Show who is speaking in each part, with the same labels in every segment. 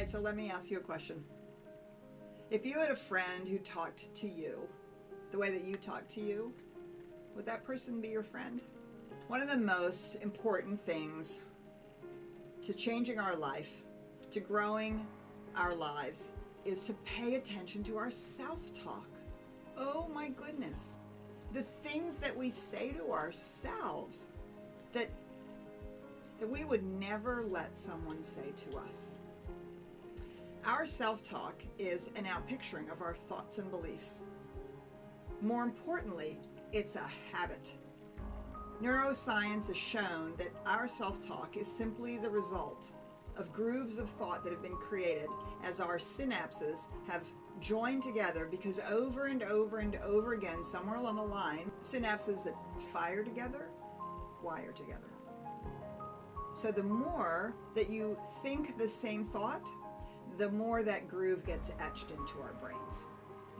Speaker 1: right, so let me ask you a question. If you had a friend who talked to you the way that you talk to you, would that person be your friend? One of the most important things to changing our life, to growing our lives, is to pay attention to our self-talk. Oh my goodness. The things that we say to ourselves that we would never let someone say to us. Our self-talk is an outpicturing of our thoughts and beliefs. More importantly, it's a habit. Neuroscience has shown that our self-talk is simply the result of grooves of thought that have been created as our synapses have joined together, because over and over and over again, somewhere along the line, synapses that fire together, wire together. So the more that you think the same thought, the more that groove gets etched into our brains.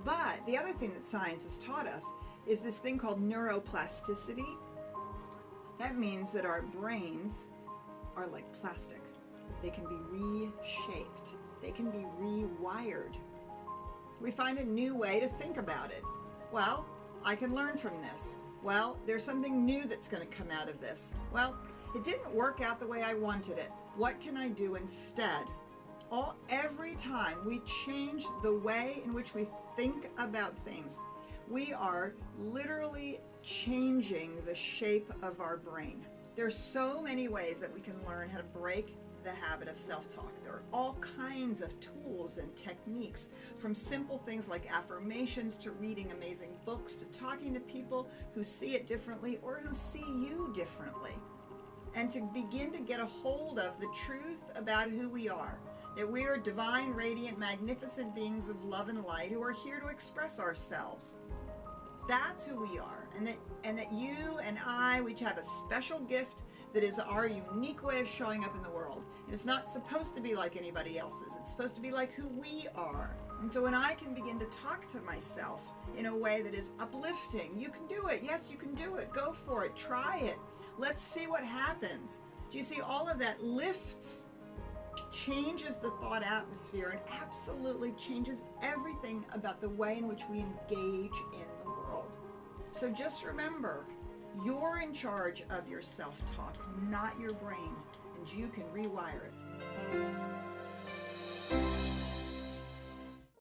Speaker 1: But the other thing that science has taught us is this thing called neuroplasticity. That means that our brains are like plastic. They can be reshaped. They can be rewired. We find a new way to think about it. Well, I can learn from this. Well, there's something new that's going to come out of this. Well, it didn't work out the way I wanted it. What can I do instead? Every time we change the way in which we think about things, we are literally changing the shape of our brain. There's so many ways that we can learn how to break the habit of self-talk. There are all kinds of tools and techniques, from simple things like affirmations to reading amazing books to talking to people who see it differently or who see you differently, and to begin to get a hold of the truth about who we are, that we are divine, radiant, magnificent beings of love and light who are here to express ourselves. That's who we are, and that you and I, we each have a special gift that is our unique way of showing up in the world. And it's not supposed to be like anybody else's. It's supposed to be like who we are. And so when I can begin to talk to myself in a way that is uplifting, you can do it. Yes, you can do it. Go for it. Try it. Let's see what happens. Do you see, all of that lifts, changes the thought atmosphere, and absolutely changes everything about the way in which we engage in the world. So just remember, you're in charge of your self-talk, not your brain, and you can rewire it.